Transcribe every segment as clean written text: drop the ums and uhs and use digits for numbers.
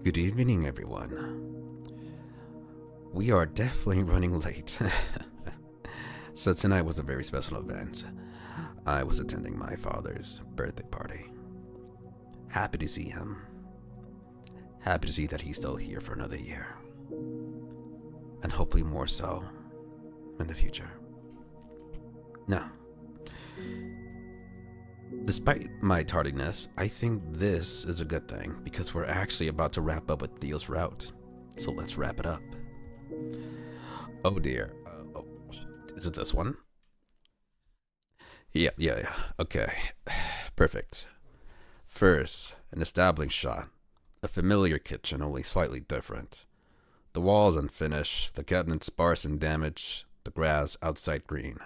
Good evening, everyone. We are definitely running late. So tonight was a very special event. I was attending my father's birthday party. Happy to see him. Happy to see that he's still here for another year. And hopefully more so in the future. Now, despite my tardiness, I think this is a good thing because we're actually about to wrap up with Theo's route. So let's wrap it up. Oh dear. Is it this one? Yeah. Okay. Perfect. First, an establishing shot. A familiar kitchen, only slightly different. The walls unfinished, the cabinets sparse and damaged, the grass outside green.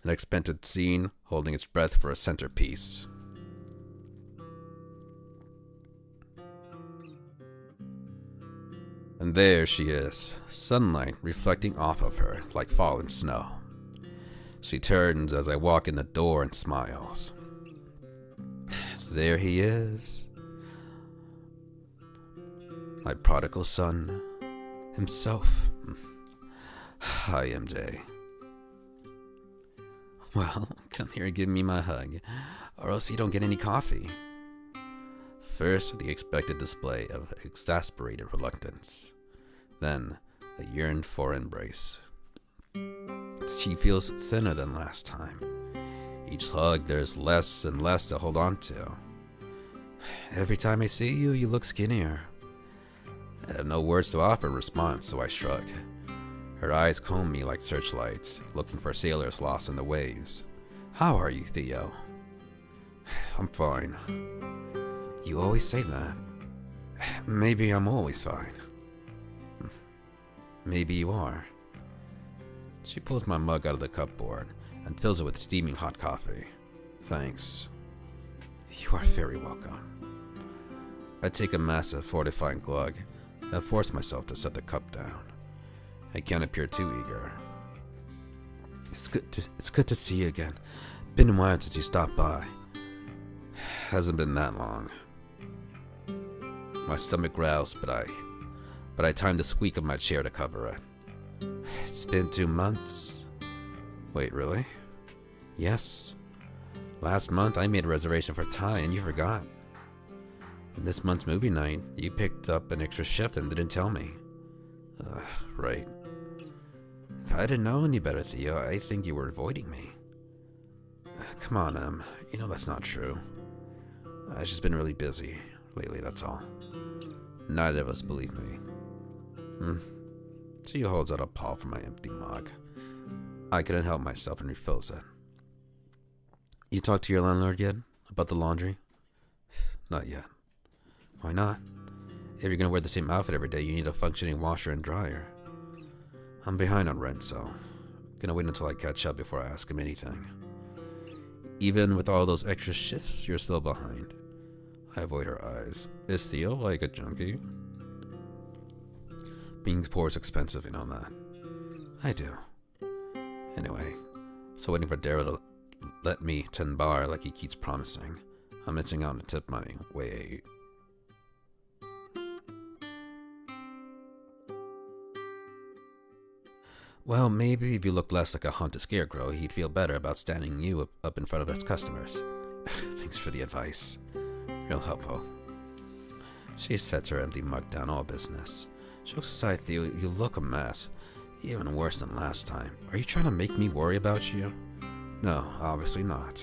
An expected scene holding its breath for a centerpiece. And there she is, sunlight reflecting off of her like fallen snow. She turns as I walk in the door and smiles. There he is. My prodigal son himself. Hi, MJ. Well, come here and give me my hug, or else you don't get any coffee. First, the expected display of exasperated reluctance. Then, the yearn for embrace. She feels thinner than last time. Each hug, there's less and less to hold on to. Every time I see you, you look skinnier. I have no words to offer in response, so I shrug. Her eyes comb me like searchlights, looking for sailors lost in the waves. How are you, Theo? I'm fine. You always say that. Maybe I'm always fine. Maybe you are. She pulls my mug out of the cupboard and fills it with steaming hot coffee. Thanks. You are very welcome. I take a massive fortifying glug and force myself to set the cup down. I can't appear too eager. It's good to see you again. Been a while since you stopped by. Hasn't been that long. My stomach growls, but I time the squeak of my chair to cover it. It's been 2 months. Wait, really? Yes. Last month I made a reservation for Thai and you forgot. And this month's movie night, you picked up an extra shift and didn't tell me. Right. If I didn't know any better, Theo, I think you were avoiding me. Come on, you know that's not true. I've just been really busy lately, that's all. Neither of us believe me. She holds out a paw for my empty mug. I couldn't help myself and refills it. You talked to your landlord yet? About the laundry? Not yet. Why not? If you're gonna wear the same outfit every day, you need a functioning washer and dryer. I'm behind on rent, so gonna wait until I catch up before I ask him anything. Even with all those extra shifts, you're still behind. I avoid her eyes. Is Theo like a junkie? Being poor is expensive, you know that. I do. Anyway, so waiting for Daryl to let me 10 bar like he keeps promising. I'm missing out on the tip money. Wait. Well, maybe if you look less like a haunted scarecrow, he'd feel better about standing you up in front of his customers. Thanks for the advice. Real helpful. She sets her empty mug down, all business. Jokes aside, Theo, you look a mess. Even worse than last time. Are you trying to make me worry about you? No, obviously not.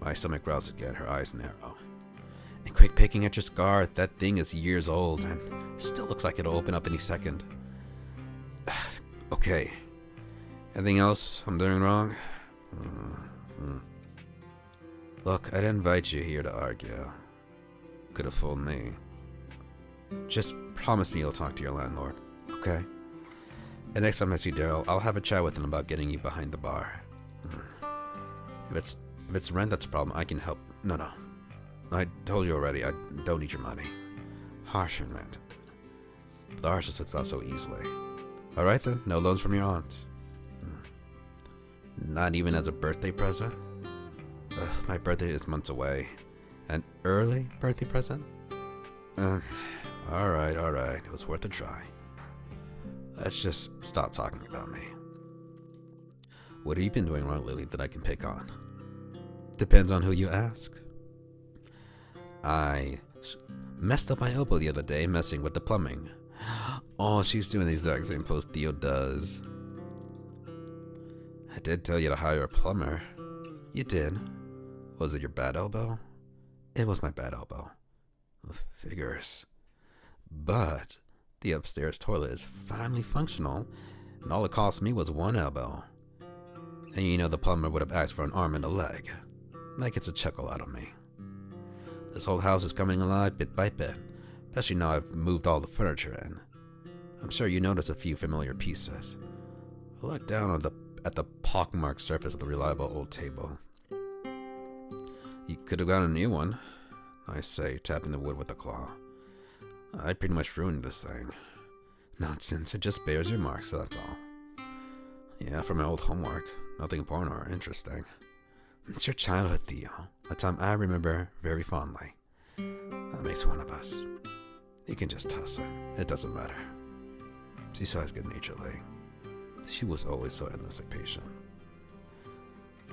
My stomach growls again, her eyes narrow. And quick picking at your scar, that thing is years old and still looks like it'll open up any second. Okay. Anything else I'm doing wrong? Look, I didn't invite you here to argue. Could have fooled me. Just promise me you'll talk to your landlord, okay? And next time I see Daryl, I'll have a chat with him about getting you behind the bar. If it's rent that's a problem, I can help. No. I told you already, I don't need your money. Harsh and rent. But the harshness fell so easily. Alright then, no loans from your aunt. Not even as a birthday present? My birthday is months away. An early birthday present? Alright. It was worth a try. Let's just stop talking about me. What have you been doing wrong, Lily, that I can pick on? Depends on who you ask. I messed up my elbow the other day messing with the plumbing. Oh, she's doing the exact same pose Theo does. I did tell you to hire a plumber. You did. Was it your bad elbow? It was my bad elbow. Figures. But the upstairs toilet is finally functional, and all it cost me was one elbow. And you know the plumber would have asked for an arm and a leg. That gets a chuckle out of me. This whole house is coming alive bit by bit, especially now I've moved all the furniture in. I'm sure you notice a few familiar pieces. I look down at the pockmarked surface of the reliable old table. You could have gotten a new one, I say, tapping the wood with a claw. I pretty much ruined this thing. Nonsense, it just bears your marks, that's all. Yeah, from my old homework. Nothing important or interesting. It's your childhood, Theo. A time I remember very fondly. That makes one of us. You can just toss her. It doesn't matter. She's always good-naturedly. She was always so endlessly patient.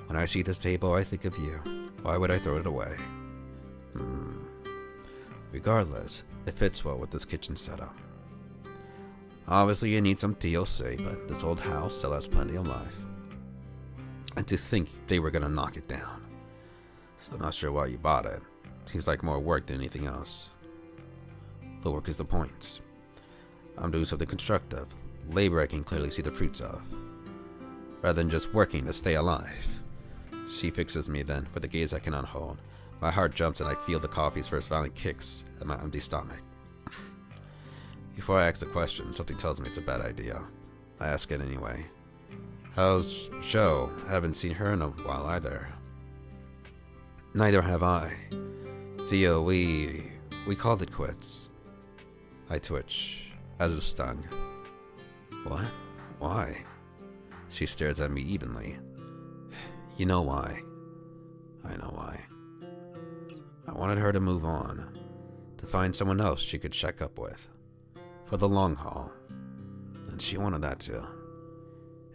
When I see this table, I think of you. Why would I throw it away? Regardless, it fits well with this kitchen setup. Obviously, you need some TLC, but this old house still has plenty of life. And to think they were gonna knock it down. So not sure why you bought it. Seems like more work than anything else. The work is the point. I'm doing something constructive. Labor I can clearly see the fruits of. Rather than just working to stay alive. She fixes me then, with a gaze I cannot hold. My heart jumps and I feel the coffee's first violent kicks at my empty stomach. Before I ask the question, something tells me it's a bad idea. I ask it anyway. How's Jo? Haven't seen her in a while either. Neither have I. Theo, we called it quits. I twitch, as if stung. What? Why? She stares at me evenly. You know why. I know why. I wanted her to move on. To find someone else she could check up with. For the long haul. And she wanted that too.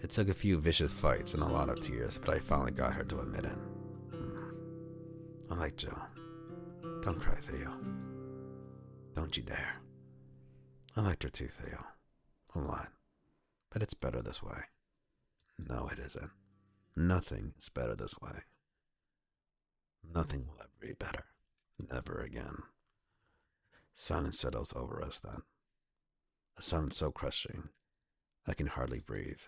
It took a few vicious fights and a lot of tears, but I finally got her to admit it. I like Jo. Don't cry, Theo. Don't you dare. I liked her too, Theo. A lot. But it's better this way. No, it isn't. Nothing is better this way. Nothing will ever be better. Never again. Silence settles over us then. A silence so crushing, I can hardly breathe.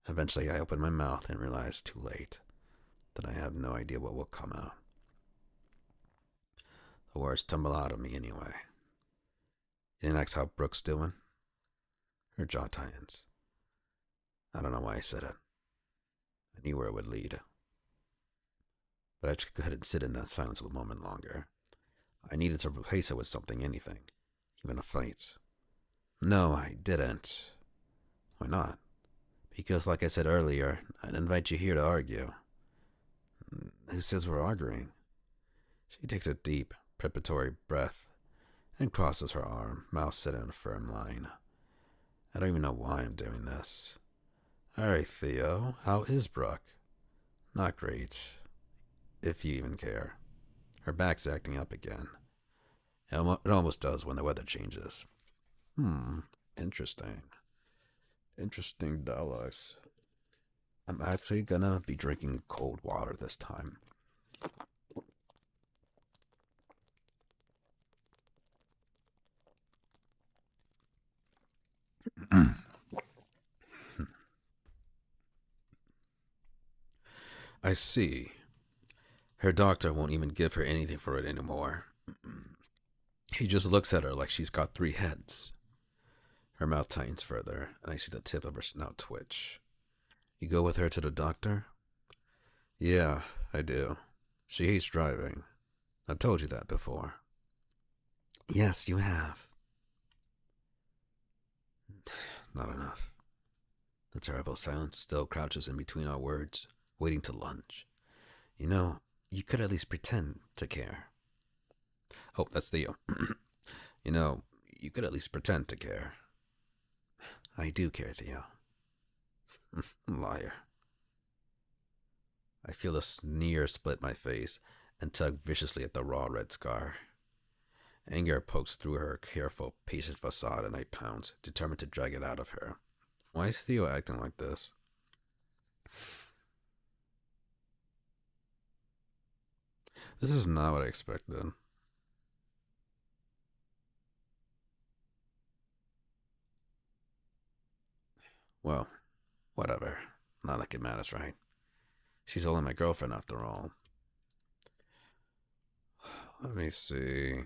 Eventually I open my mouth and realize too late that I have no idea what will come out. The words tumble out of me anyway. You ask how Brooke's doing? Her jaw tightens. I don't know why I said it. I knew where it would lead. But I just couldn't sit in that silence a moment longer. I needed to replace it with something, anything. Even a fight. No, I didn't. Why not? Because, like I said earlier, I didn't invite you here to argue. Who says we're arguing? She takes a deep, preparatory breath and crosses her arm, mouth set in a firm line. I don't even know why I'm doing this. Alright, Theo, how is Brooke? Not great. If you even care. Her back's acting up again. It almost does when the weather changes. Interesting. Interesting, Dallas. I'm actually gonna be drinking cold water this time. I see. Her doctor won't even give her anything for it anymore. He just looks at her like she's got three heads. Her mouth tightens further, and I see the tip of her snout twitch. You go with her to the doctor? Yeah, I do. She hates driving. I've told you that before. Yes, you have. Not enough. The terrible silence still crouches in between our words, waiting to lunge. You know, you could at least pretend to care. Oh, that's Theo. You know, you could at least pretend to care. I do care, Theo. Liar. I feel a sneer split my face and tug viciously at the raw red scar. Anger pokes through her careful, patient facade, and I pounce, determined to drag it out of her. Why is Theo acting like this? This is not what I expected. Well, whatever. Not like it matters, right? She's only my girlfriend after all. Let me see.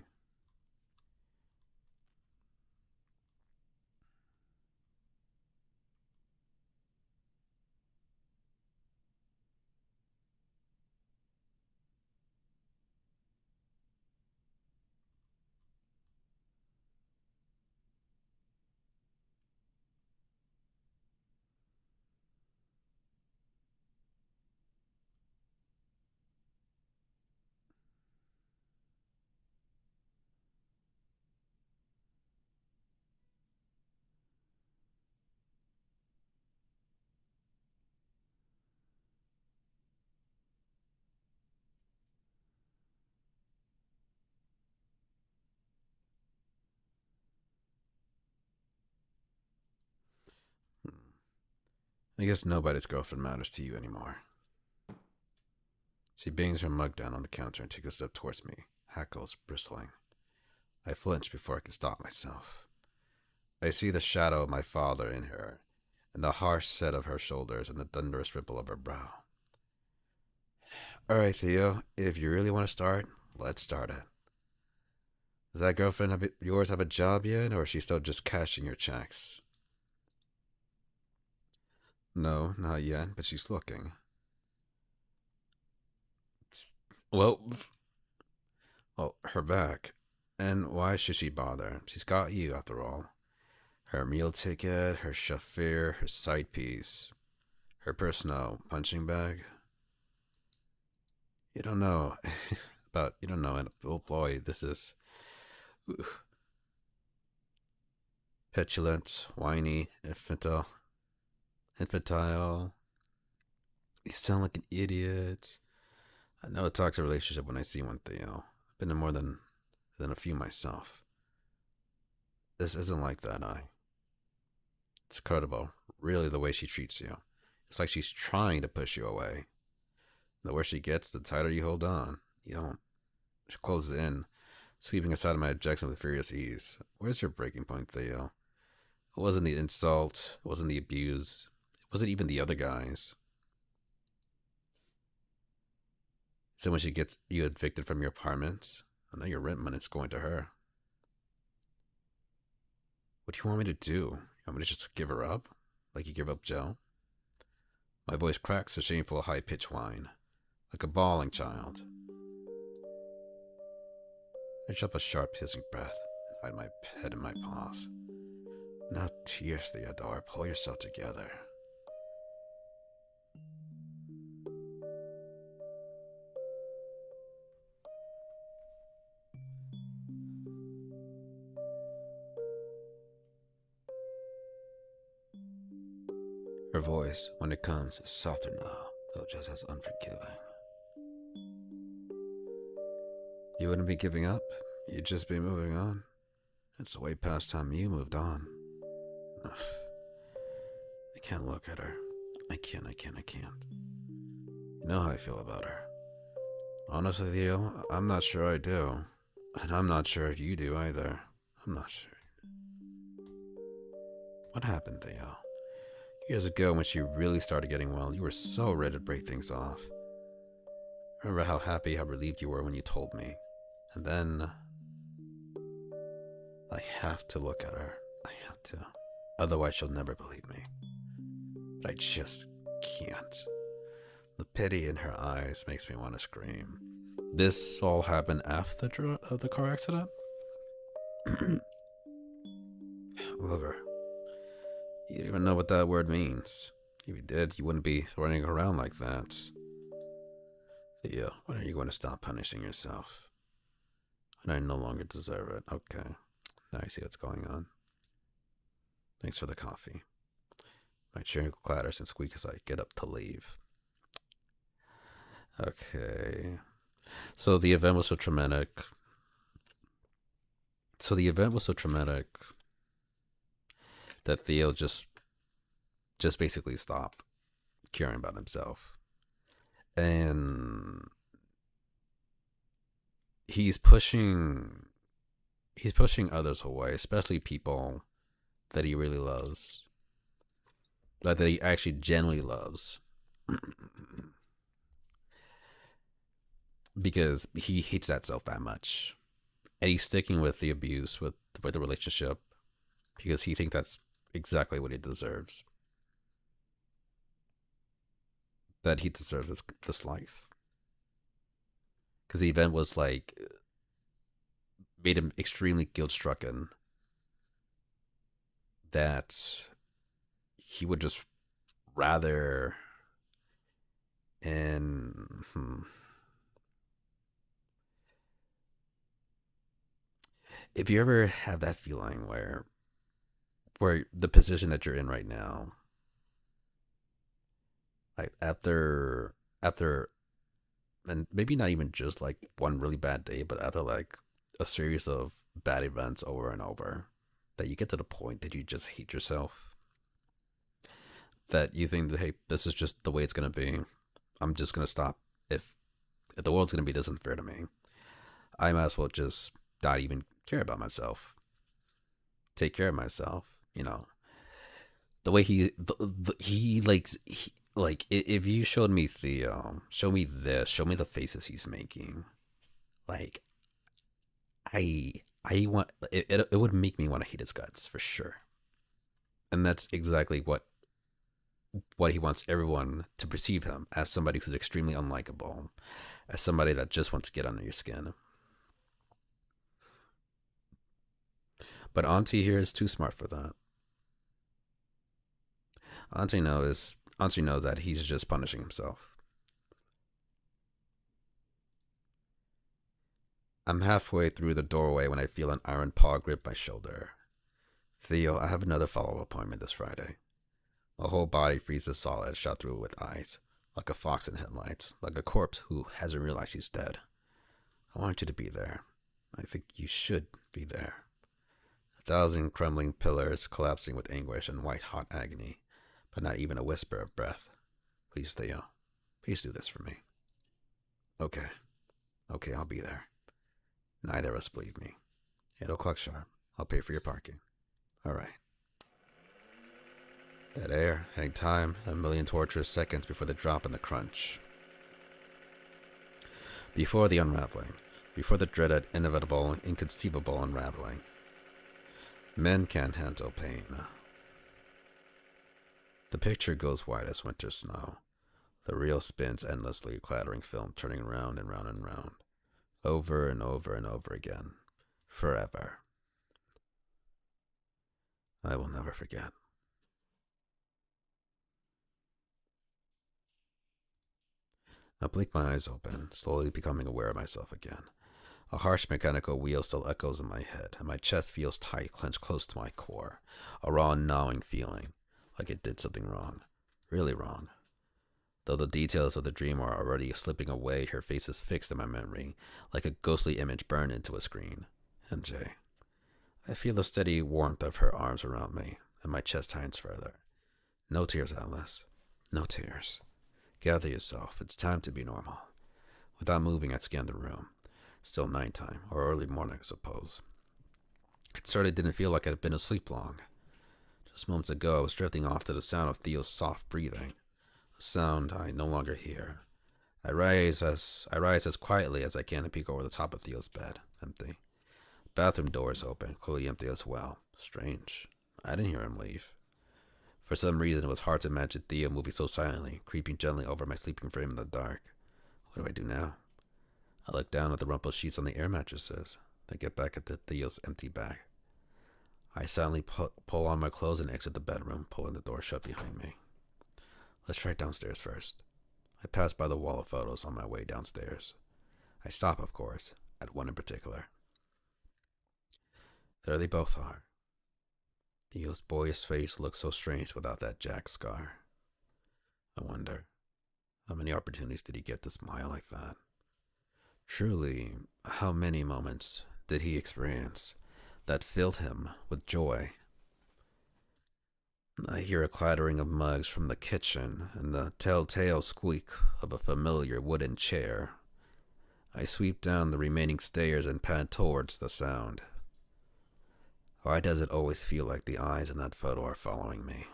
I guess nobody's girlfriend matters to you anymore. She bangs her mug down on the counter and takes a step towards me, hackles bristling. I flinch before I can stop myself. I see the shadow of my father in her, and the harsh set of her shoulders and the thunderous ripple of her brow. Alright, Theo, if you really want to start, let's start it. Does that girlfriend of yours have a job yet, or is she still just cashing your checks? No, not yet, but she's looking. Well, her back. And why should she bother? She's got you, after all. Her meal ticket, her chauffeur, her side piece, her personal punching bag. You don't know you don't know, and oh boy, this is petulant, whiny, infantile. You sound like an idiot. I know a toxic relationship when I see one, Theo. I've been in more than a few myself. This isn't like that, It's incredible, really, the way she treats you. It's like she's trying to push you away. The worse she gets, the tighter you hold on. You don't. She closes in, sweeping aside my objection with furious ease. Where's your breaking point, Theo? It wasn't the insult. It wasn't the abuse. It wasn't even the other guys. So when she gets you evicted from your apartment, I know your rent money's going to her. What do you want me to do? You want me to just give her up? Like you give up Joe? My voice cracks a shameful high-pitched whine, like a bawling child. I drop a sharp hissing breath and hide my head in my paws. Now tears, Theodore, pull yourself together. Her voice, when it comes, is softer now, though just as unforgiving. You wouldn't be giving up, you'd just be moving on. It's way past time you moved on. Ugh. I can't look at her. I can't. You know how I feel about her. Honestly, Theo, I'm not sure I do. And I'm not sure you do either. I'm not sure. What happened, Theo? Years ago, when she really started getting well, you were so ready to break things off. Remember how happy, how relieved you were when you told me. And then I have to look at her. I have to. Otherwise she'll never believe me. But I just can't. The pity in her eyes makes me want to scream. This all happened after the car accident? Lover. You don't even know what that word means. If you did, you wouldn't be running around like that. Theo, when are you going to stop punishing yourself? When I no longer deserve it. Okay. Now I see what's going on. Thanks for the coffee. My chair clatters and squeaks as I get up to leave. Okay. So the event was so traumatic. That Theo just basically stopped caring about himself. And he's pushing others away, especially people that he really loves. That he actually genuinely loves. Because he hates that self that much. And he's sticking with the abuse, with the relationship, because he thinks that's exactly what he deserves. That he deserves this life. Because the event was like, made him extremely guilt-stricken that he would just rather, and if you ever have that feeling where the position that you're in right now, like after, and maybe not even just like one really bad day, but after like a series of bad events over and over, that you get to the point that you just hate yourself, that you think that, hey, this is just the way it's gonna be. I'm just gonna stop. If the world's gonna be this unfair to me, I might as well just not even care about myself. Take care of myself. You know, the way like if you showed me Theo, show me this, show me the faces he's making, like I want it would make me want to hate his guts for sure. And that's exactly what he wants everyone to perceive him as, somebody who's extremely unlikable, as somebody that just wants to get under your skin. But Auntie here is too smart for that. Auntie knows that he's just punishing himself. I'm halfway through the doorway when I feel an iron paw grip my shoulder. Theo, I have another follow-up appointment this Friday. My whole body freezes solid, shot through with eyes, like a fox in headlights, like a corpse who hasn't realized he's dead. I want you to be there. I think you should be there. 1,000 crumbling pillars collapsing with anguish and white-hot agony, but not even a whisper of breath. Please, Theo. Please do this for me. Okay. Okay, I'll be there. Neither of us believe me. 8 o'clock sharp. I'll pay for your parking. All right. Dead air, hang time, a million torturous seconds before the drop and the crunch. Before the unraveling. Before the dreaded, inevitable, inconceivable unraveling. Men can't handle pain. The picture goes white as winter snow. The reel spins endlessly, clattering film, turning round and round and round. Over and over and over again. Forever. I will never forget. I blink my eyes open, slowly becoming aware of myself again. A harsh mechanical wheel still echoes in my head, and my chest feels tight, clenched close to my core. A raw, gnawing feeling, like it did something wrong. Really wrong. Though the details of the dream are already slipping away, her face is fixed in my memory, like a ghostly image burned into a screen. MJ. I feel the steady warmth of her arms around me, and my chest tightens further. No tears, Atlas. No tears. Gather yourself. It's time to be normal. Without moving, I scanned the room. Still nighttime, or early morning, I suppose. It certainly didn't feel like I had been asleep long. Just moments ago, I was drifting off to the sound of Theo's soft breathing, a sound I no longer hear. I rise as quietly as I can and peek over the top of Theo's bed. Empty. Bathroom door is open, clearly empty as well. Strange. I didn't hear him leave. For some reason, it was hard to imagine Theo moving so silently, creeping gently over my sleeping frame in the dark. What do I do now? I look down at the rumpled sheets on the air mattresses, then get back into Theo's empty bag. I silently pull on my clothes and exit the bedroom, pulling the door shut behind me. Let's try downstairs first. I pass by the wall of photos on my way downstairs. I stop, of course, at one in particular. There they both are. Theo's boyish face looks so strange without that jack scar. I wonder, how many opportunities did he get to smile like that? Truly, how many moments did he experience that filled him with joy? I hear a clattering of mugs from the kitchen and the telltale squeak of a familiar wooden chair. I sweep down the remaining stairs and pad towards the sound. Why does it always feel like the eyes in that photo are following me?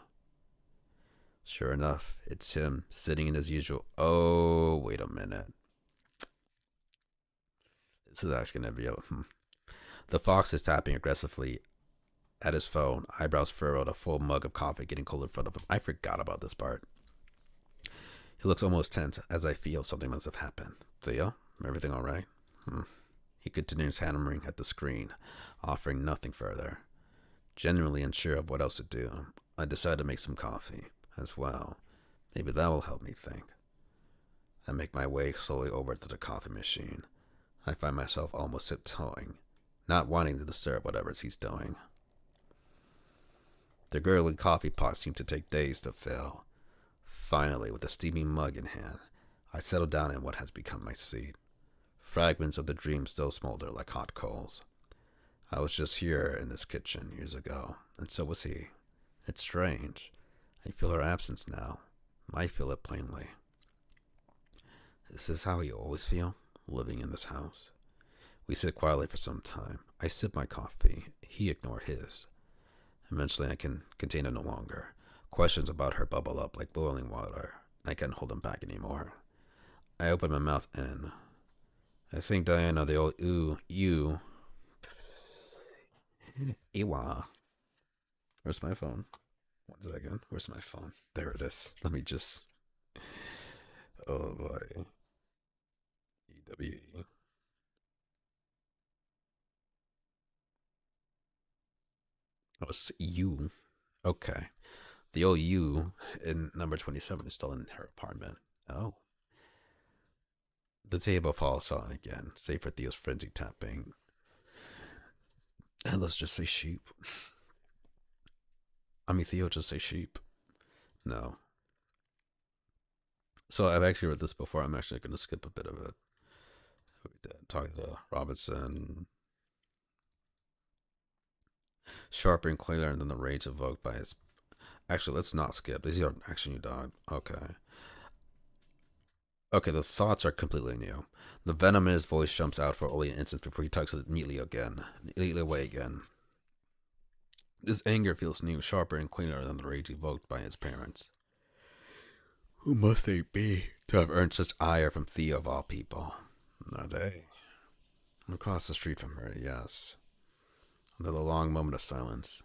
Sure enough, it's him sitting in his usual... Oh, wait a minute. This is actually going to be a... The fox is tapping aggressively at his phone, eyebrows furrowed, a full mug of coffee getting cold in front of him. I forgot about this part. He looks almost tense as I feel something must have happened. Theo, everything all right? He continues hammering at the screen, offering nothing further. Genuinely unsure of what else to do, I decide to make some coffee as well. Maybe that will help me think. I make my way slowly over to the coffee machine. I find myself almost tiptoeing, not wanting to disturb whatever he's doing. The gurgling coffee pot seemed to take days to fill. Finally, with a steaming mug in hand, I settle down in what has become my seat. Fragments of the dream still smolder like hot coals. I was just here in this kitchen years ago, and so was he. It's strange. I feel her absence now. I feel it plainly. Is this how you always feel, living in this house? We sit quietly for some time. I sip my coffee. He ignores his. Eventually, I can contain it no longer. Questions about her bubble up like boiling water. I can't hold them back anymore. I open my mouth and... I think Diana, the old you. Ewa. Where's my phone? 1 second. Where's my phone? There it is. Let me just... Oh boy. EWE. Oh, it's you. Okay. The old you in number 27 is still in her apartment. Oh. The table falls silent again, save for Theo's frenzied tapping. And let's just say sheep. I mean, Theo just say sheep. No. So I've actually read this before. I'm actually going to skip a bit of it. We did talk to Robinson. Sharper and clearer than the rage evoked by his... Actually, let's not skip. These are actually new dog. Okay. Okay, the thoughts are completely new. The venom in his voice jumps out for only an instant before he tucks it neatly away again. This anger feels new, sharper and cleaner than the rage evoked by his parents. Who must they be to have earned such ire from Theo of all people? Are they? Across the street from her, yes. Another long moment of silence.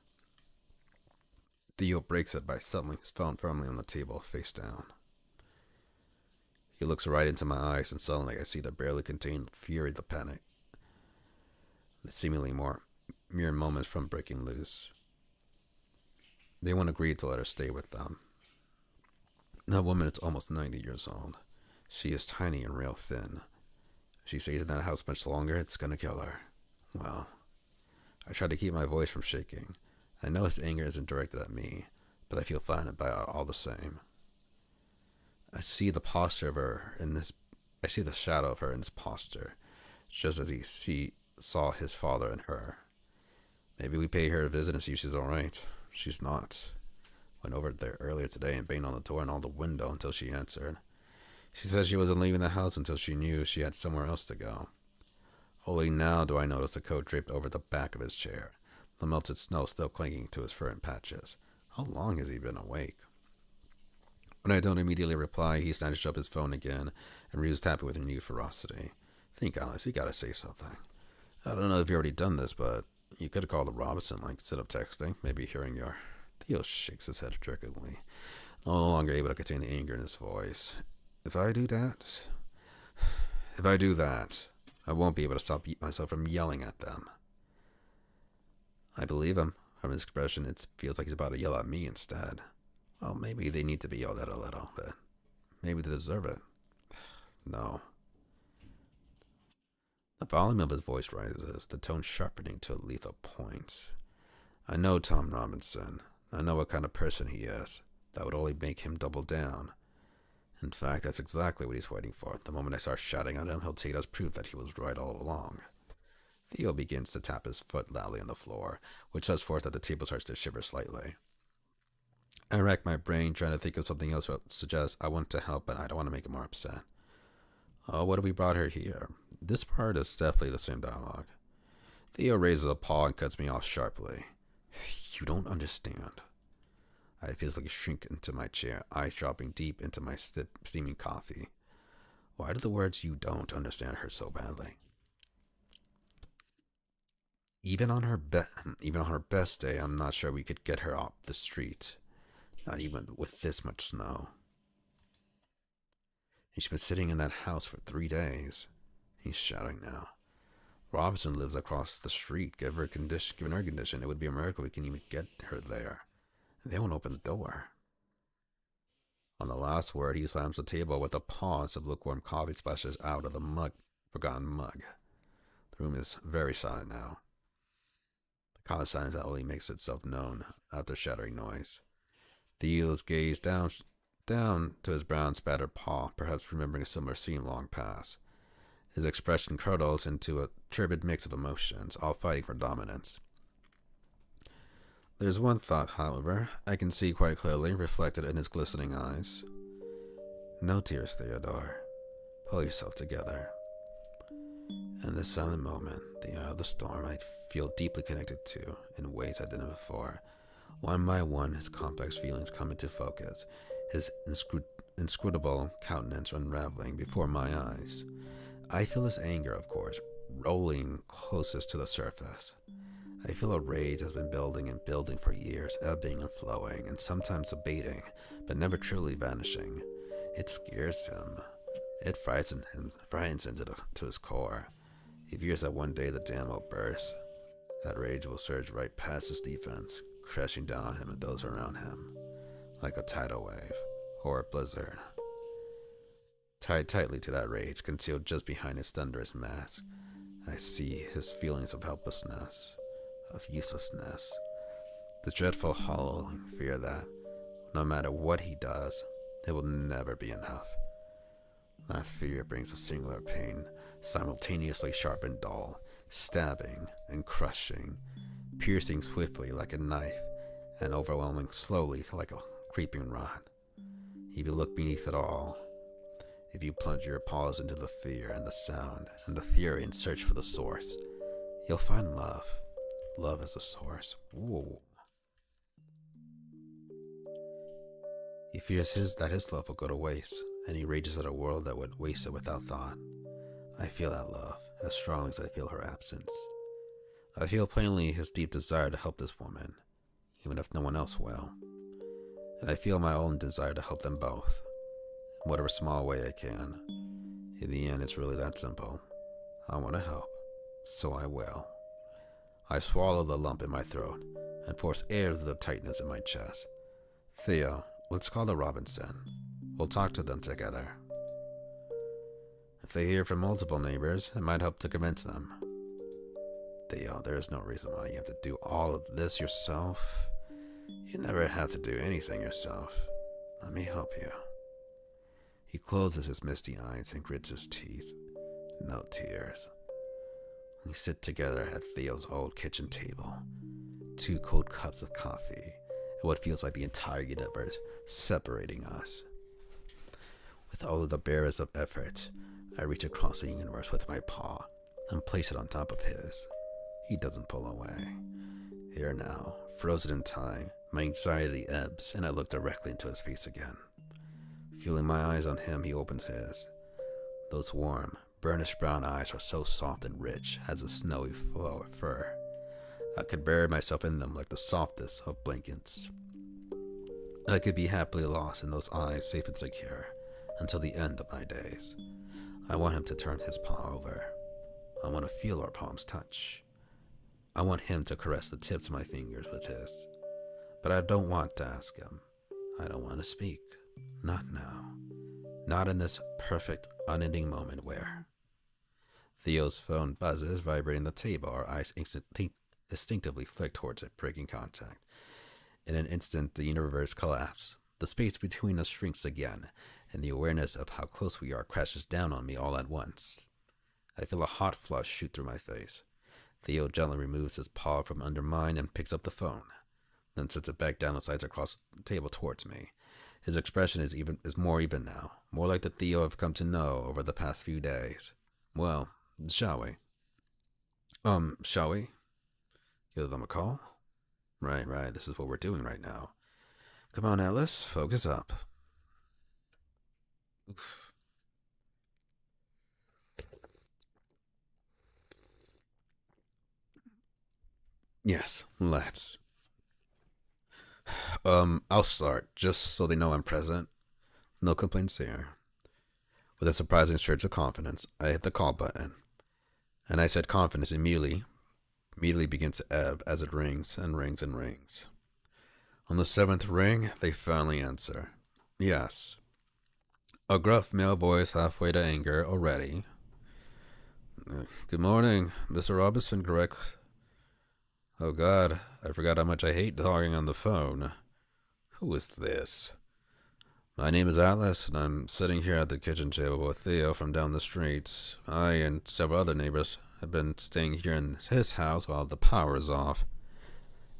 Theo breaks it by settling his phone firmly on the table, face down. He looks right into my eyes, and suddenly I see the barely contained fury, the panic. The seemingly mere moments from breaking loose. They won't agree to let her stay with them. That woman is almost 90 years old. She is tiny and real thin. If she stays in that house much longer, it's gonna kill her. Well, I try to keep my voice from shaking. I know his anger isn't directed at me, but I feel flattened by it all the same. I see the posture of her in this. I see the shadow of her in this posture, just as he saw his father in her. Maybe we pay her a visit and see if she's all right. She's not. Went over there earlier today and banged on the door and on the window until she answered. She said she wasn't leaving the house until she knew she had somewhere else to go. Only now do I notice the coat draped over the back of his chair, the melted snow still clinging to his fur in patches. How long has he been awake? When I don't immediately reply, he snatches up his phone again and resumes tapping with renewed ferocity. Think, Alice, you gotta say something. I don't know if you've already done this, but you could have called the Robinson, like, instead of texting. Maybe hearing your... Theo shakes his head jerkily, no longer able to contain the anger in his voice. If I do that, I won't be able to stop myself from yelling at them. I believe him. From his expression, it feels like he's about to yell at me instead. Well, maybe they need to be yelled at a little, but maybe they deserve it. No. The volume of his voice rises, the tone sharpening to a lethal point. I know Tom Robinson. I know what kind of person he is. That would only make him double down. In fact, that's exactly what he's waiting for. The moment I start shouting at him, he'll take it as proof that he was right all along. Theo begins to tap his foot loudly on the floor, which does force that the table starts to shiver slightly. I rack my brain trying to think of something else that suggests I want to help, but I don't want to make him more upset. Oh, what have we brought her here? This part is definitely the same dialogue. Theo raises a paw and cuts me off sharply. You don't understand. I physically shrink into my chair, eyes dropping deep into my steaming coffee. Why do the words "you don't understand" hurt so badly? Even on her best day, I'm not sure we could get her off the street. Not even with this much snow. And she's been sitting in that house for 3 days. He's shouting now. Robinson lives across the street. Given her condition, it would be a miracle we can even get her there. And they won't open the door. On the last word, he slams the table with a pause of lukewarm coffee splashes out of the forgotten mug. The room is very silent now. The kind of silence that only makes itself known after shattering noise. Theo's gaze down to his brown spattered paw, perhaps remembering a similar scene long past. His expression curdles into a turbid mix of emotions, all fighting for dominance. There's one thought, however, I can see quite clearly reflected in his glistening eyes. No tears, Theodore. Pull yourself together. In this silent moment, the eye of the storm I feel deeply connected to in ways I didn't before. One by one, his complex feelings come into focus, his inscrutable countenance unraveling before my eyes. I feel his anger, of course, rolling closest to the surface. I feel a rage has been building and building for years, ebbing and flowing, and sometimes abating, but never truly vanishing. It scares him. It frightens him to his core. He fears that one day the dam will burst. That rage will surge right past his defense, crashing down on him and those around him, like a tidal wave or a blizzard. Tied tightly to that rage, concealed just behind his thunderous mask, I see his feelings of helplessness, of uselessness, the dreadful hollowing fear that, no matter what he does, it will never be enough. That fear brings a singular pain, simultaneously sharp and dull, stabbing and crushing, piercing swiftly like a knife, and overwhelming slowly like a creeping rot. If you look beneath it all, if you plunge your paws into the fear and the sound and the fury and search for the source, you'll find love. Love is the source. Whoa. He fears that his love will go to waste, and he rages at a world that would waste it without thought. I feel that love as strong as I feel her absence. I feel plainly his deep desire to help this woman, even if no one else will. And I feel my own desire to help them both, in whatever small way I can. In the end, it's really that simple. I want to help, so I will. I swallow the lump in my throat and force air to the tightness in my chest. Theo, let's call the Robinson. We'll talk to them together. If they hear from multiple neighbors, it might help to convince them. Theo, there is no reason why you have to do all of this yourself. You never have to do anything yourself. Let me help you. He closes his misty eyes and grits his teeth. No tears. We sit together at Theo's old kitchen table. 2 cold cups of coffee, and what feels like the entire universe separating us. With all of the barest of effort, I reach across the universe with my paw and place it on top of his. He doesn't pull away. Here now, frozen in time, my anxiety ebbs and I look directly into his face again. Feeling my eyes on him, he opens his. Those warm, burnished brown eyes are so soft and rich as a snowy flow of fur. I could bury myself in them like the softest of blankets. I could be happily lost in those eyes, safe and secure, until the end of my days. I want him to turn his paw over. I want to feel our palms touch. I want him to caress the tips of my fingers with his. But I don't want to ask him. I don't want to speak. Not now. Not in this perfect, unending moment where... Theo's phone buzzes, vibrating the table. Our eyes instinctively flick towards it, breaking contact. In an instant, the universe collapses. The space between us shrinks again, and the awareness of how close we are crashes down on me all at once. I feel a hot flush shoot through my face. Theo gently removes his paw from under mine and picks up the phone, then sets it back down and slides across the table towards me. His expression is more even now, more like the Theo I've come to know over the past few days. Well, shall we? Shall we? Give them a call? Right, this is what we're doing right now. Come on, Alice, focus up. Oof. Yes, let's. I'll start, just so they know I'm present. No complaints here. With a surprising surge of confidence, I hit the call button. And I said confidence immediately begins to ebb as it rings and rings and rings. On the 7th ring, they finally answer. Yes. A gruff male voice halfway to anger already. Good morning, Mr. Robinson, correct? Oh God, I forgot how much I hate talking on the phone. Who is this? My name is Atlas, and I'm sitting here at the kitchen table with Theo from down the street. I and several other neighbors have been staying here in his house while the power is off.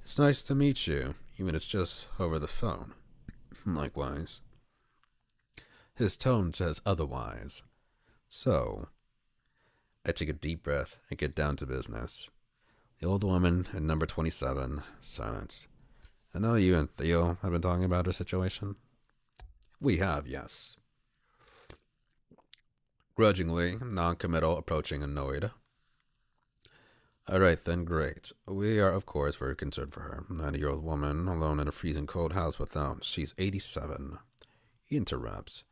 It's nice to meet you, even if it's just over the phone. Likewise. His tone says otherwise. So, I take a deep breath and get down to business. The old woman at number 27, silence. I know you and Theo have been talking about her situation. We have, yes. Grudgingly, non-committal, approaching annoyed. Alright then, great. We are, of course, very concerned for her. 90-year-old woman, alone in a freezing cold house without... She's 87. He interrupts.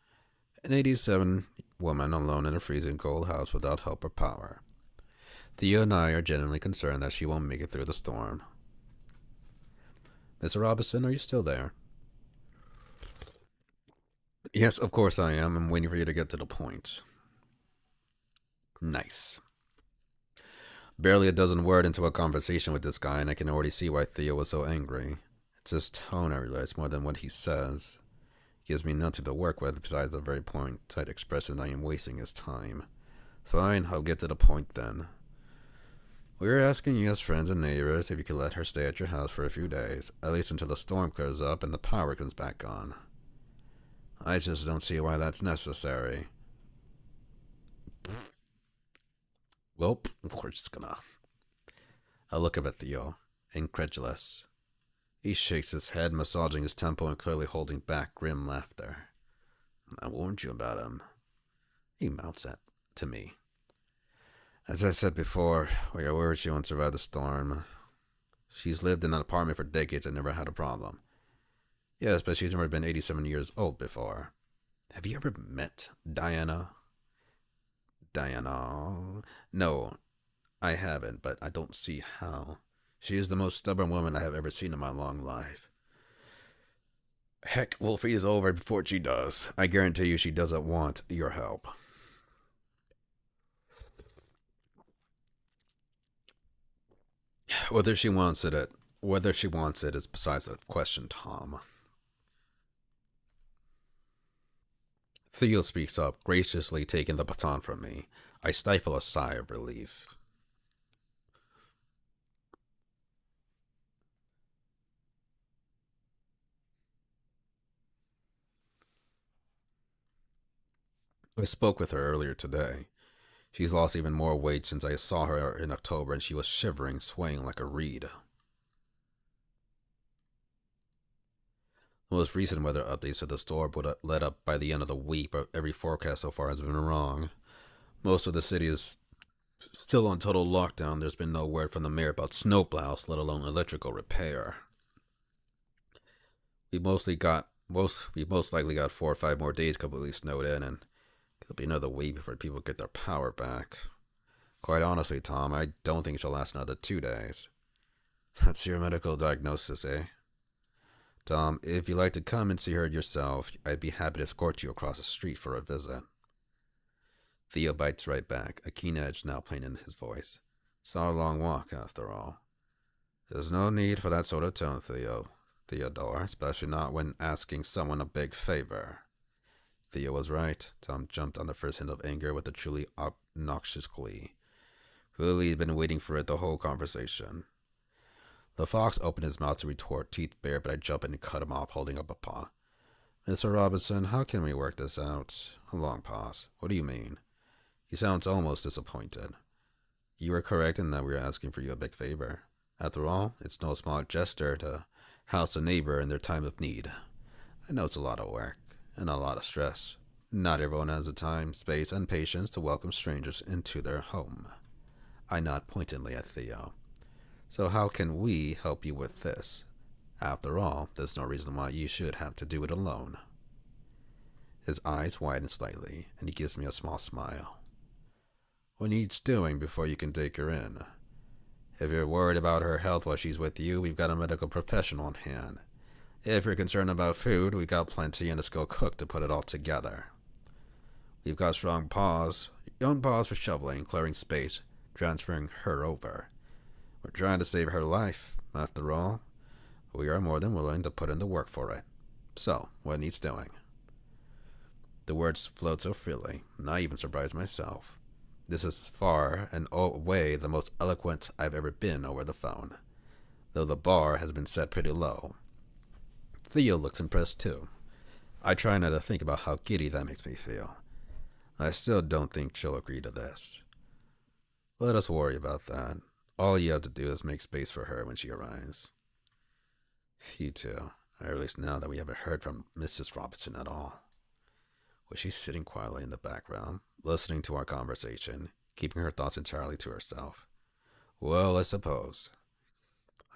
An 87 woman alone in a freezing cold house without help or power. Theo and I are genuinely concerned that she won't make it through the storm. Mr. Robinson, are you still there? Yes, of course I am. I'm waiting for you to get to the point. Nice. Barely a dozen words into a conversation with this guy, and I can already see why Theo was so angry. It's his tone I realize more than what he says. He gives me nothing to work with besides the very point-tight expression that I am wasting his time. Fine, I'll get to the point then. We're asking you as friends and neighbors if you could let her stay at your house for a few days, at least until the storm clears up and the power comes back on. I just don't see why that's necessary. Well, we're just gonna... I look up at Theo, incredulous. He shakes his head, massaging his temple and clearly holding back grim laughter. I warned you about him. He mouths at to me. As I said before, we are worried she won't survive the storm. She's lived in an apartment for decades and never had a problem. Yes, but she's never been 87 years old before. Have you ever met Diana? Diana? No, I haven't, but I don't see how. She is the most stubborn woman I have ever seen in my long life. Heck, we'll freeze over before she does. I guarantee you she doesn't want your help. Whether she wants it is besides the question, Tom. Theo speaks up, graciously taking the baton from me. I stifle a sigh of relief. I spoke with her earlier today. She's lost even more weight since I saw her in October, and she was shivering, swaying like a reed. The most recent weather updates said the storm would let up by the end of the week, but every forecast so far has been wrong. Most of the city is still on total lockdown. There's been no word from the mayor about snowplows, let alone electrical repair. We most likely got 4 or 5 more days completely snowed in, and it'll be another week before people get their power back. Quite honestly, Tom, I don't think it shall last another 2 days. That's your medical diagnosis, eh? Tom, if you'd like to come and see her yourself, I'd be happy to escort you across the street for a visit. Theo bites right back, a keen edge now plain in his voice. It's not a long walk, after all. There's no need for that sort of tone, Theodore, especially not when asking someone a big favor. Theo was right. Tom jumped on the first hint of anger with a truly obnoxious glee. Clearly he'd been waiting for it the whole conversation. The fox opened his mouth to retort, teeth bare, but I jumped in and cut him off, holding up a paw. Mr. Robinson, how can we work this out? A long pause. What do you mean? He sounds almost disappointed. You were correct in that we were asking for you a big favor. After all, it's no small gesture to house a neighbor in their time of need. I know it's a lot of work, and a lot of stress. Not everyone has the time, space, and patience to welcome strangers into their home. I nod pointedly at Theo. So how can we help you with this? After all, there's no reason why you should have to do it alone. His eyes widen slightly, and he gives me a small smile. What needs doing before you can take her in? If you're worried about her health while she's with you, we've got a medical professional on hand. If you're concerned about food, we've got plenty and a skilled cook to put it all together. We've got young paws for shoveling, clearing space, transferring her over. We're trying to save her life, after all. We are more than willing to put in the work for it. So, what needs doing? The words flowed so freely, and I even surprised myself. This is far and away the most eloquent I've ever been over the phone, though the bar has been set pretty low. Theo looks impressed too. I try not to think about how giddy that makes me feel. I still don't think she'll agree to this. Let us worry about that. All you have to do is make space for her when she arrives. You too, or at least now that we haven't heard from Mrs. Robinson at all. Was she sitting quietly in the background, listening to our conversation, keeping her thoughts entirely to herself? Well, I suppose.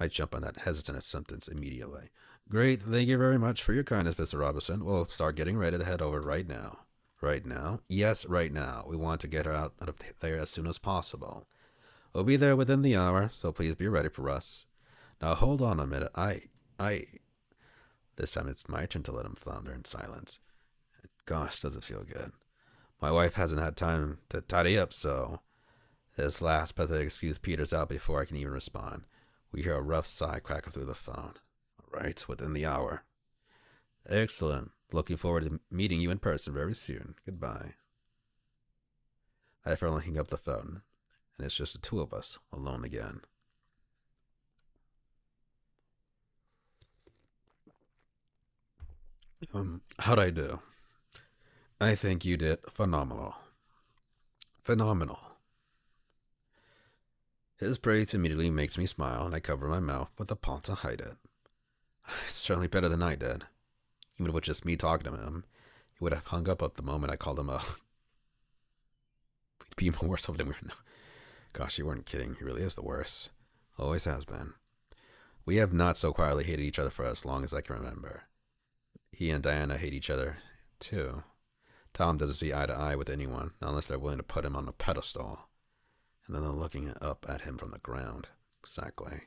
I jump on that hesitant sentence immediately. Great, thank you very much for your kindness, Mr. Robinson. We'll start getting ready to head over right now. Right now? Yes, right now. We want to get her out of there as soon as possible. We'll be there within the hour, so please be ready for us. Now hold on a minute. This time it's my turn to let him flounder in silence. Gosh, does it feel good. My wife hasn't had time to tidy up, so this last pathetic excuse peters out before I can even respond. We hear a rough sigh crackle through the phone. All right, within the hour. Excellent. Looking forward to meeting you in person very soon. Goodbye. I finally hang up the phone, and it's just the two of us, alone again. How'd I do? I think you did phenomenal. Phenomenal. His praise immediately makes me smile, and I cover my mouth with a paw to hide it. It's certainly better than I did. Even with just me talking to him, he would have hung up at the moment I called him a... We'd be even worse off than we are now. Gosh, you weren't kidding. He really is the worst. Always has been. We have not so quietly hated each other for as long as I can remember. He and Diana hate each other, too. Tom doesn't see eye to eye with anyone, not unless they're willing to put him on a pedestal. And then they're looking up at him from the ground. Exactly.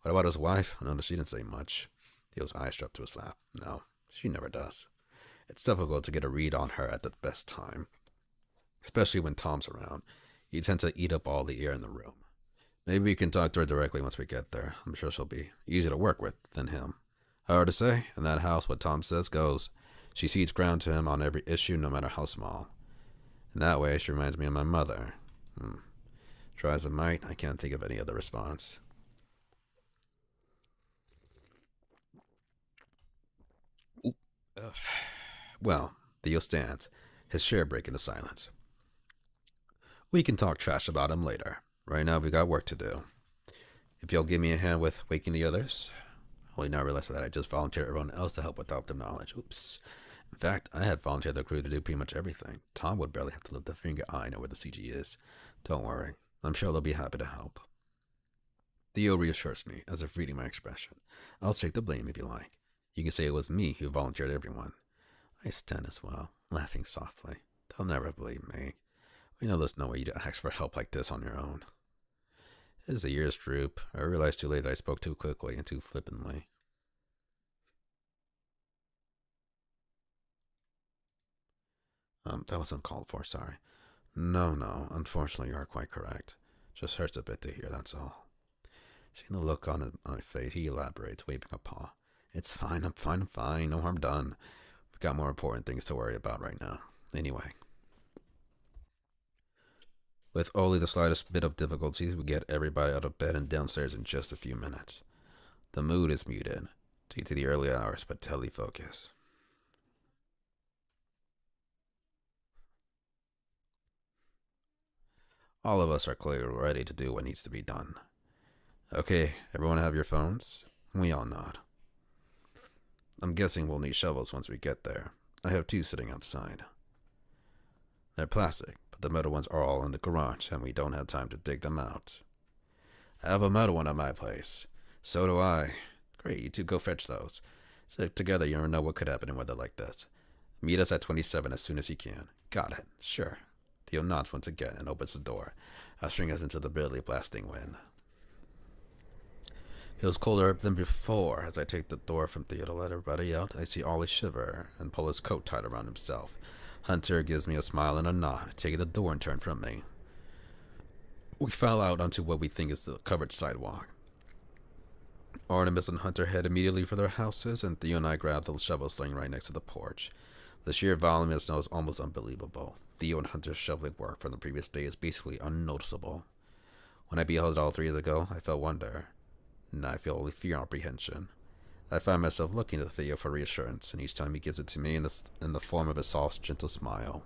What about his wife? I noticed she didn't say much. Theo's eyes dropped to his lap. No, she never does. It's difficult to get a read on her at the best time. Especially when Tom's around. You tend to eat up all the air in the room. Maybe we can talk to her directly once we get there. I'm sure she'll be easier to work with than him. Hard to say. In that house, what Tom says goes. She cedes ground to him on every issue, no matter how small. In that way, she reminds me of my mother. Try as I might, I can't think of any other response. Well, Theo stands, his chair breaking the silence. We can talk trash about him later. Right now, we got work to do. If you'll give me a hand with waking the others, Only now I realized that I just volunteered everyone else to help without their knowledge. Oops. In fact, I had volunteered the crew to do pretty much everything. Tom would barely have to lift a finger. I know where the CG is. Don't worry. I'm sure they'll be happy to help. Theo reassures me, as if reading my expression. I'll take the blame if you like. You can say it was me who volunteered everyone. I stand as well, laughing softly. They'll never believe me. We know there's no way you'd ask for help like this on your own. As the years droop, I realized too late that I spoke too quickly and too flippantly. That wasn't called for, sorry. No, unfortunately you are quite correct. Just hurts a bit to hear, that's all. Seeing the look on my face, he elaborates, waving a paw. It's fine, I'm fine, no harm done. We've got more important things to worry about right now. Anyway. With only the slightest bit of difficulties, we get everybody out of bed and downstairs in just a few minutes. The mood is muted, due to the early hours, but telefocus. All of us are clearly ready to do what needs to be done. Okay, everyone have your phones? We all nod. I'm guessing we'll need shovels once we get there. I have 2 sitting outside. They're plastic, but the metal ones are all in the garage, and we don't have time to dig them out. I have a metal one at my place. So do I. Great, you 2 go fetch those. So together you never know what could happen in weather like this. Meet us at 27 as soon as you can. Got it. Sure. Theo nods once again and opens the door, ushering us into the bitterly blasting wind. Feels colder than before. As I take the door from Theo to let everybody out, I see Ollie shiver and pull his coat tight around himself. Hunter gives me a smile and a nod, taking the door and turn from me. We file out onto what we think is the covered sidewalk. Artemis and Hunter head immediately for their houses, and Theo and I grab the shovels laying right next to the porch. The sheer volume of snow is almost unbelievable. Theo and Hunter's shoveling work from the previous day is basically unnoticeable. When I beheld it all 3 years ago, I felt wonder. Now I feel only fear and apprehension. I find myself looking to Theo for reassurance, and each time he gives it to me in the form of a soft, gentle smile.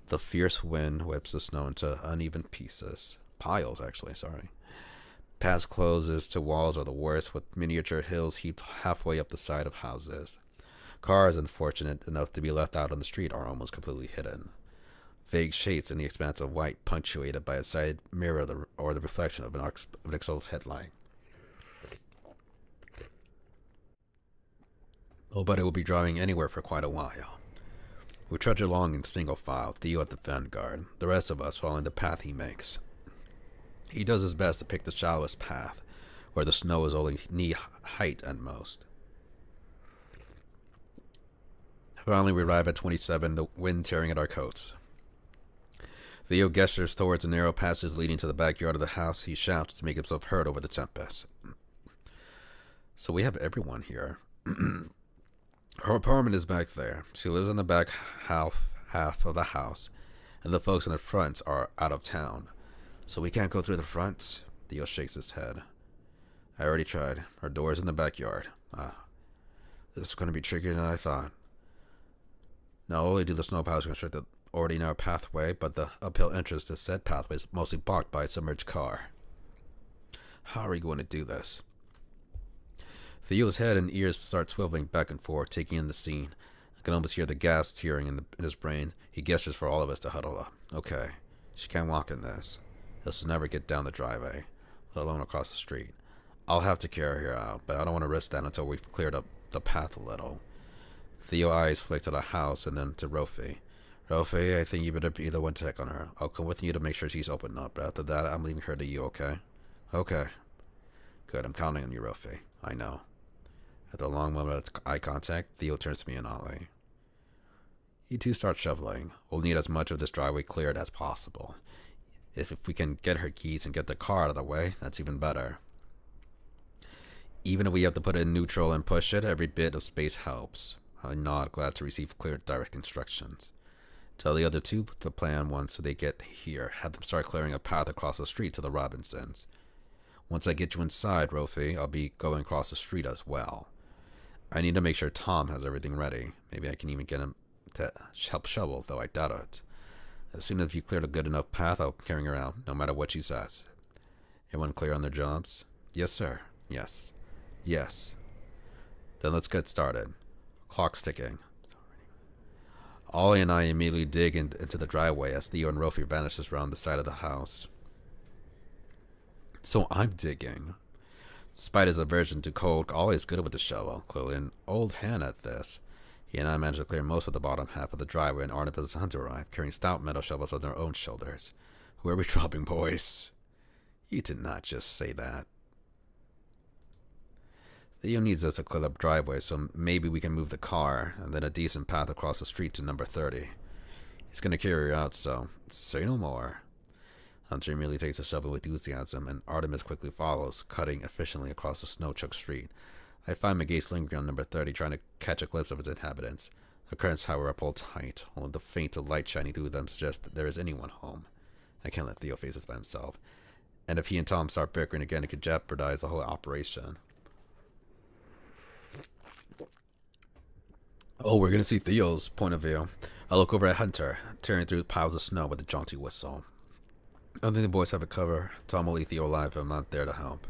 The fierce wind whips the snow into uneven pieces. Piles, actually, sorry. Paths closes to walls are the worst, with miniature hills heaped halfway up the side of houses. Cars, unfortunate enough to be left out on the street, are almost completely hidden. Vague shapes in the expanse of white, punctuated by a side mirror or the reflection of an exposed headlight. Nobody will be driving anywhere for quite a while. We trudge along in single file, Theo at the vanguard, the rest of us following the path he makes. He does his best to pick the shallowest path, where the snow is only knee height at most. Finally, we arrive at 27, the wind tearing at our coats. Theo gestures towards the narrow passage leading to the backyard of the house. He shouts to make himself heard over the tempest. So we have everyone here. Her apartment is back there. She lives in the back half of the house, and the folks in the front are out of town. So we can't go through the front? Theo shakes his head. I already tried. Our door is in the backyard. This is going to be trickier than I thought. Not only do the snowplows constrict the already narrow pathway, but the uphill entrance to said pathway is mostly blocked by a submerged car. How are we going to do this? Theo's head and ears start swiveling back and forth, taking in the scene. I can almost hear the gas tearing in his brain. He gestures for all of us to huddle up. Okay, she can't walk in this. She'll never get down the driveway, let alone across the street. I'll have to carry her out, but I don't want to risk that until we've cleared up the path a little. Theo's eyes flick to the house and then to Rofi. Rofi, I think you better be the one to check on her. I'll come with you to make sure she's opened up, but after that, I'm leaving her to you, okay? Okay. Good, I'm counting on you, Rofi. I know. After a long moment of eye contact, Theo turns to me and Ollie. You two start shoveling. We'll need as much of this driveway cleared as possible. If we can get her keys and get the car out of the way, that's even better. Even if we have to put it in neutral and push it, every bit of space helps. I nod, glad to receive clear, direct instructions. Tell the other two to plan once they get here. Have them start clearing a path across the street to the Robinsons. Once I get you inside, Rofi, I'll be going across the street as well. I need to make sure Tom has everything ready. Maybe I can even get him to help shovel, though I doubt it. As soon as you cleared a good enough path, I'll carry her out, no matter what she says. Everyone clear on their jobs? Yes, sir. Yes. Yes. Then let's get started. Clock's ticking. Ollie and I immediately dig into the driveway as Theo and Rofi vanishes around the side of the house. So I'm digging. Despite his aversion to cold, Ollie is good with the shovel, clearly an old hand at this. He and I managed to clear most of the bottom half of the driveway, and Arnabus and Hunter arrived, carrying stout metal shovels on their own shoulders. Where are we dropping, boys? You did not just say that. Theo needs us to clear the driveway, so maybe we can move the car, and then a decent path across the street to number 30. He's gonna carry her out, so say no more. Hunter immediately takes a shovel with enthusiasm, and Artemis quickly follows, cutting efficiently across the snow-choked street. I find my gaze lingering on number 30, trying to catch a glimpse of its inhabitants. The curtains, however, are pulled tight, only the faint light shining through them suggests that there is anyone home. I can't let Theo face this by himself, and if he and Tom start bickering again, it could jeopardize the whole operation. Oh, we're gonna see Theo's point of view. I look over at Hunter, tearing through piles of snow with a jaunty whistle. I think the boys have it covered. Tom will leave Theo alive if I'm not there to help.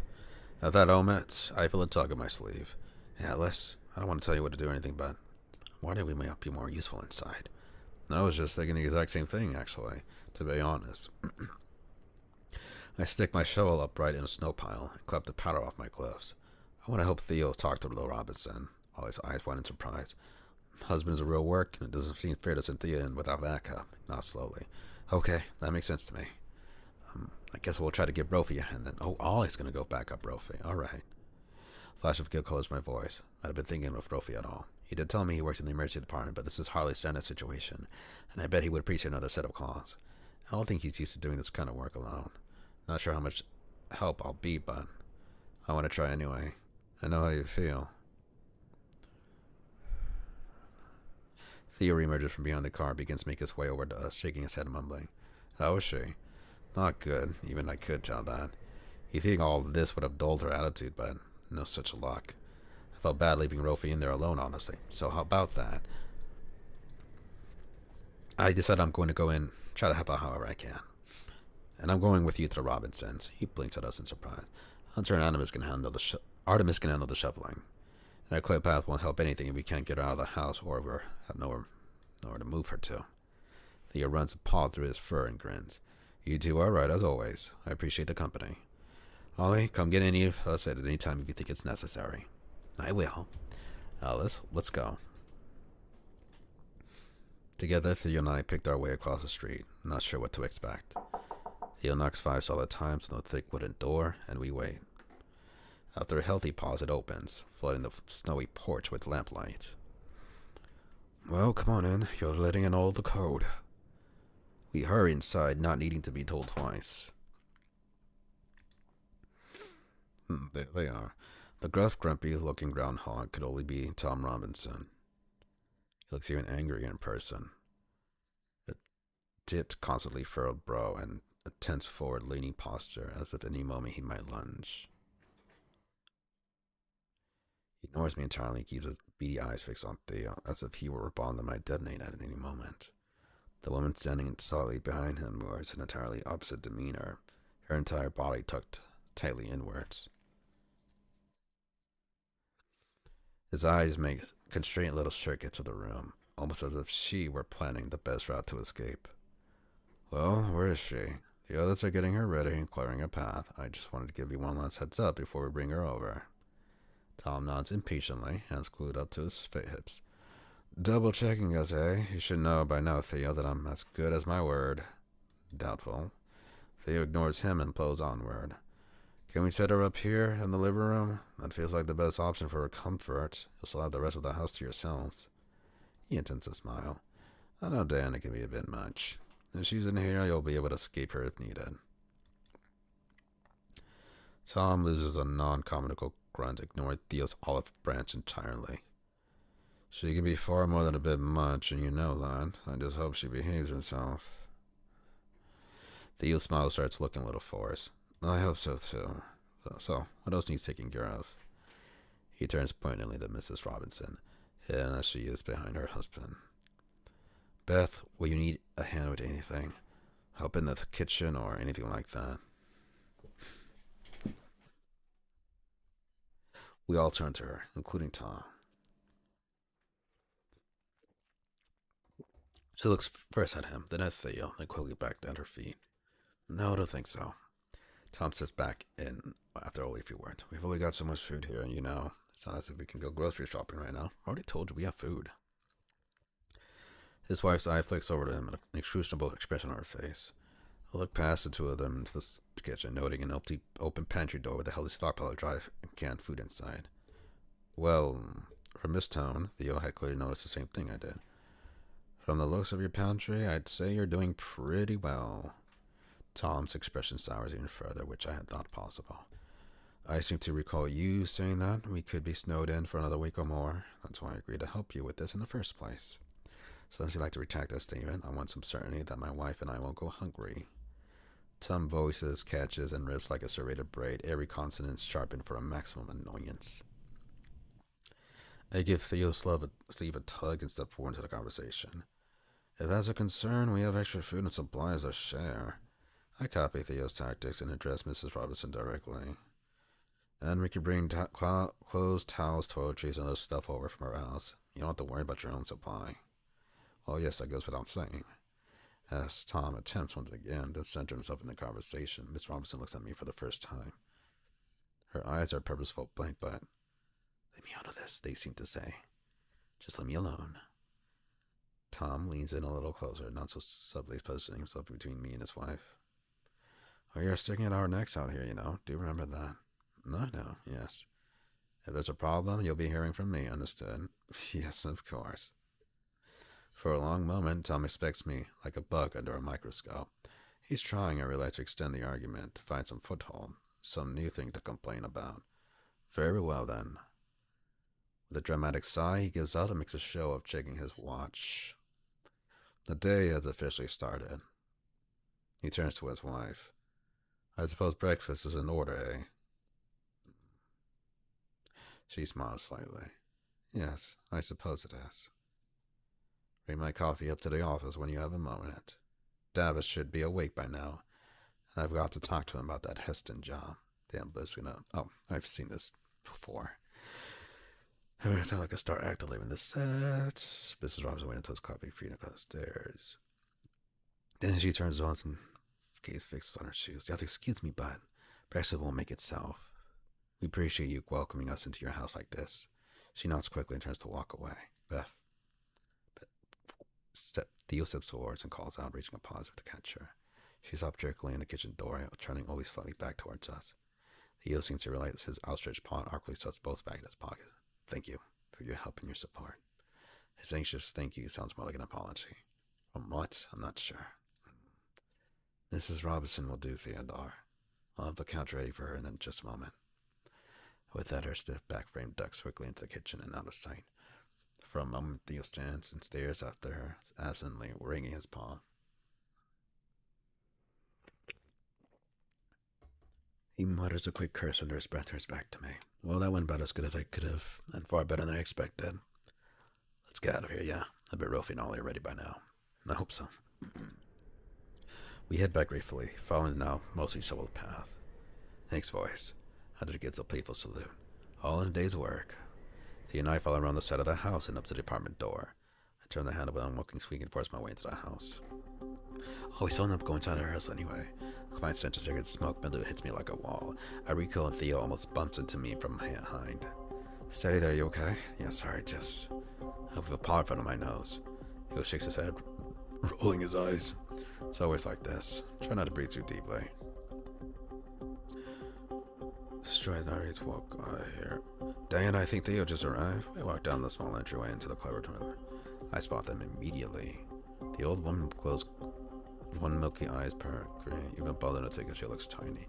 At that moment, I feel a tug on my sleeve. Atlas, I don't want to tell you what to do or anything, but why did we might be more useful inside? I was just thinking the exact same thing, actually, to be honest. I stick my shovel upright in a snow pile and clap the powder off my gloves. I want to help Theo talk to Little Robinson. All his eyes wide in surprise. Husband's a real work, and it doesn't seem fair to send Theo in without backup. Not slowly. Okay, that makes sense to me. I guess we'll try to give Rofi a hand then. Oh, Ollie's gonna go back up Rofi. Alright. Flash of guilt colors my voice. I'd have been thinking of Rofi at all. He did tell me he works in the emergency department, but this is hardly a standard situation, and I bet he would appreciate another set of claws. I don't think he's used to doing this kind of work alone. Not sure how much help I'll be, but I want to try anyway. I know how you feel. Theo emerges from behind the car, begins to make his way over to us, shaking his head and mumbling. How is she? Not good, even I could tell that. You'd think all this would have dulled her attitude, but no such luck. I felt bad leaving Rofi in there alone, honestly. So how about that? I decided I'm going to go in, try to help out however I can. And I'm going with you to the Robinsons. He blinks at us in surprise. Hunter and Artemis can handle the shoveling. And our clear path won't help anything if we can't get her out of the house or we have nowhere to move her to. Theo runs a paw through his fur and grins. You two are right, as always. I appreciate the company. Ollie, come get any of us at any time if you think it's necessary. I will. Let's go. Together, Theo and I picked our way across the street, not sure what to expect. Theo knocks 5 solid times on the thick wooden door, and we wait. After a healthy pause, it opens, flooding the snowy porch with lamplight. Well, come on in. You're letting in all the code. We hurry inside, not needing to be told twice. There they are. The gruff, grumpy-looking groundhog could only be Tom Robinson. He looks even angrier in person. A dipped, constantly furrowed brow and a tense forward-leaning posture, as if any moment he might lunge. He ignores me entirely and keeps his beady eyes fixed on Theo, as if he were a bomb that might detonate at any moment. The woman standing solidly behind him wears an entirely opposite demeanor, her entire body tucked tightly inwards. His eyes make constrained little circuits of the room, almost as if she were planning the best route to escape. Well, where is she? The others are getting her ready and clearing a path. I just wanted to give you one last heads up before we bring her over. Tom nods impatiently, hands glued up to his hips. Double checking us, eh? You should know by now, Theo, that I'm as good as my word. Doubtful. Theo ignores him and plows onward. Can we set her up here in the living room? That feels like the best option for her comfort. You'll still have the rest of the house to yourselves. He intends to smile. I know Diana can be a bit much. If she's in here, you'll be able to escape her if needed. Tom loses a non-comical grunt, ignoring Theo's olive branch entirely. She can be far more than a bit much, and you know that. I just hope she behaves herself. Theo's smile starts looking a little forced. I hope so, too. So, what else needs taking care of? He turns pointedly to Mrs. Robinson, hidden as she is behind her husband. Beth, will you need a hand with anything? Help in the kitchen or anything like that? We all turn to her, including Tom. She looks first at him, then at Theo, then quickly back at her feet. No, I don't think so. Tom sits back in after only a few words. We've only got so much food here, you know. It's not as if we can go grocery shopping right now. I already told you we have food. His wife's eye flicks over to him, an inscrutable expression on her face. I look past the two of them into the kitchen, noting an empty open pantry door with a healthy stockpile of dry and canned food inside. Well, from his tone, Theo had clearly noticed the same thing I did. From the looks of your pantry, I'd say you're doing pretty well. Tom's expression sours even further, which I had thought possible. I seem to recall you saying that we could be snowed in for another week or more. That's why I agreed to help you with this in the first place. So since you'd like to retract that statement, I want some certainty that my wife and I won't go hungry. Tom voices, catches, and rips like a serrated braid, every consonant sharpened for a maximum annoyance. I give Theo's sleeve a tug and step forward into the conversation. If that's a concern, we have extra food and supplies to share. I copy Theo's tactics and address Mrs. Robinson directly. And we can bring clothes, towels, toiletries, and other stuff over from our house. You don't have to worry about your own supply. Well, yes, that goes without saying. As Tom attempts once again to center himself in the conversation, Miss Robinson looks at me for the first time. Her eyes are purposeful blank, but leave me out of this, they seem to say. Just let me alone. Tom leans in a little closer, not so subtly positioning himself between me and his wife. We are sticking at our necks out here, you know. Do remember that. No, yes. If there's a problem, you'll be hearing from me, understood? Yes, of course. For a long moment, Tom expects me, like a bug under a microscope. He's trying, I realize, to extend the argument, to find some foothold, some new thing to complain about. Very well, then. With a dramatic sigh, he gives out and makes a show of checking his watch. The day has officially started. He turns to his wife. I suppose breakfast is in order, eh? She smiles slightly. Yes, I suppose it is. Bring my coffee up to the office when you have a moment. Davis should be awake by now, and I've got to talk to him about that Heston job. Damn, Bliss gonna... Oh, I've seen this before. I'm gonna tell like a star actor leaving the set. Mrs. Robinson waiting until his clapping feet across the stairs. Then she turns on and gaze fixes on her shoes. You have to excuse me, but perhaps it won't make itself. We appreciate you welcoming us into your house like this. She nods quickly and turns to walk away. Theo steps forwards and calls out, raising a paw to catch her. She stops jerkily in the kitchen door, turning only slightly back towards us. Theo seems to realize his outstretched paw and awkwardly sets both back in his pocket. Thank you for your help and your support. His anxious thank you sounds more like an apology. From what? I'm not sure. Mrs. Robinson will do, Theodore. I'll have the couch ready for her in just a moment. With that, her stiff back frame ducks quickly into the kitchen and out of sight. For a moment, Theo stands and stares after her, absently wringing his paw. He mutters a quick curse under his breath, turns back to me. Well, that went about as good as I could have, and far better than I expected. Let's get out of here, yeah. I bet Rolfie and Ollie are ready by now. I hope so. We head back gratefully, following the now mostly shoveled path. Thanks, boys. After the kids a playful salute. All in a day's work. Thea and I follow around the side of the house and up to the apartment door. I turn the handle while I'm walking squeak and force my way into the house. Oh, we still end up going inside our house anyway. A quiet stench of cigarette smoke mildew hits me like a wall. I recoil and Theo almost bumps into me from behind. Steady there, you okay? Yeah, sorry, just... I have a paw in front of my nose. Theo shakes his head, rolling his eyes. It's always like this. Try not to breathe too deeply. Strides walk here. Diana, I think Theo just arrived. We walk down the small entryway into the clever toilet. I spot them immediately. The old woman closed one milky eyes per green, even bothering to think that she looks tiny.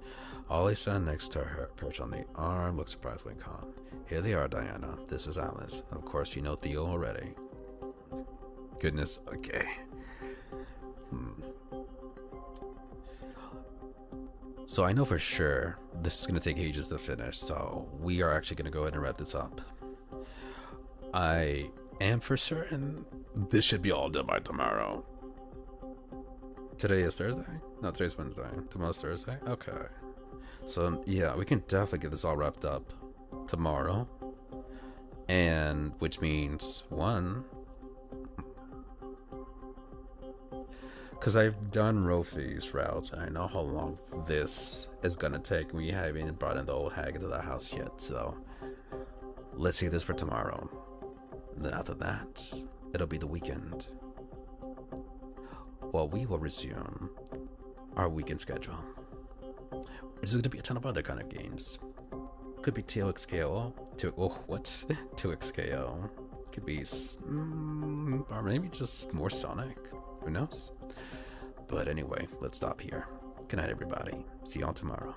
Ollie sat next to her, perched on the arm, looked surprisingly calm. Here they are, Diana. This is Alice. Of course, you know Theo already. Goodness, okay. So I know for sure this is going to take ages to finish, so we are actually going to go ahead and wrap this up. I am for certain this should be all done by tomorrow. Today is Thursday? No, today's Wednesday. Tomorrow's Thursday? Okay. So yeah, we can definitely get this all wrapped up tomorrow. And which means, one, Because I've done Rofi's routes, and I know how long this is gonna take. We haven't even brought in the old hag into the house yet, so let's see this for tomorrow. And then after that, it'll be the weekend. Well, we will resume our weekend schedule. There's gonna be a ton of other kind of games. Could be TXKO. 2XKO. Could be, or maybe just more Sonic. Who knows? But anyway, let's stop here. Good night, everybody. See y'all tomorrow.